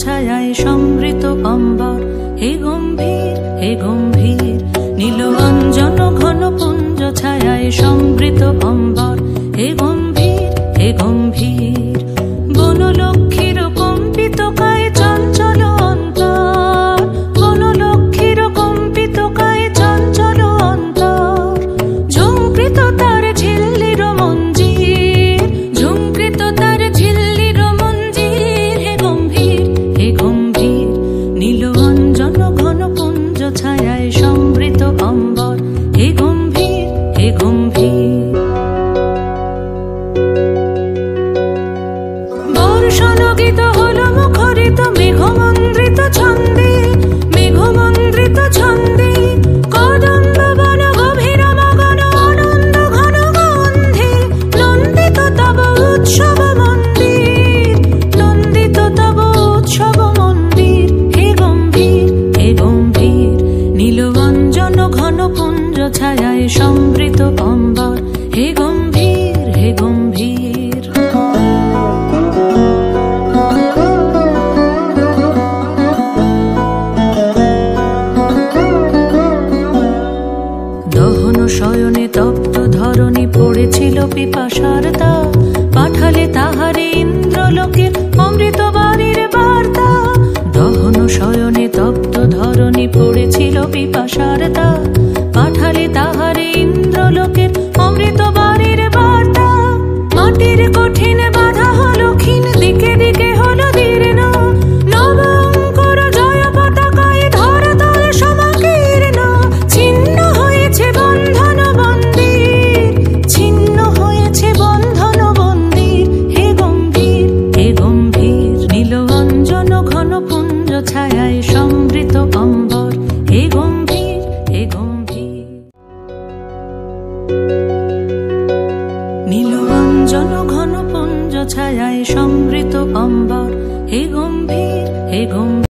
ছায়ায় সমৃত অম্বর, হে গম্ভীর হে গম্ভীর। নীল অঞ্জন ঘন পুঞ্জ ছায়ায় সমৃত অম্বর, হে গম্ভীর হে গম্ভীর। বনলক্ষ্মীর কম্পিত কায় চঞ্চল অন্তর, বনলক্ষ্মীর কম্পিত কায় চঞ্চল অন্তর। ঝুঙ্কৃত তার ঝিল্লির মঞ্জির, ঝুঙ্কৃত তার ঝিল্লির মঞ্জির, হে গম্ভীর হে গম্ভীর। নীল অঞ্জন ঘন পুঞ্জ ছায়ায় সমৃত অম্বর, হে গম্ভীর হে গম্ভীর। বর্ষণগীত হল মুখরিত মেঘমন্দ্রিত ছন্দে, মেঘমন্দ্রিত ছন্দে। কদম্ব বন গভীর মগন আনন্দ ঘন গন্ধে, নন্দিত তব উৎসব মন্দির, নন্দিত তব উৎসব মন্দির, হে গম্ভীর হে গম্ভীর। নীল অঞ্জন ঘন পুঞ্জ ছায়ায় সমৃত অম্বর, হে গম্ভীর হে গম্ভীর। দহন শয়নে তপ্ত ধরণী পড়েছিল পিপাসার তা, পাঠালে তাহারে ইন্দ্রলোকের অমৃত বাণীর বার্তা। দহন শয়নে তপ্ত ধরণী পড়েছিল পিপাসার তা, পাঠালে তাহারে ইন্দ্রলোকের অমৃত বাণীর বার্তা। মাটির কঠিন বাধা হলো ক্ষীণ, দিকে দিকে হলো দীর্ণ, নবঙ্কর জয় পতাকায় ধরাতল সমাকীর্ণ। ছিন্ন হয়েছে বন্ধন বন্দির, ছিন্ন হয়েছে বন্ধন বন্দির, হে গম্ভীর হে গম্ভীর। নীল অঞ্জন ঘন পুঞ্জ ছায়ায় সমৃত অম্বর, হে গম্ভীর হে গম্ভীর। নীল অঞ্জন ঘন পুঞ্জ ছায়ায় সমৃত অম্বর, হে গম্ভীর হে গম্ভীর।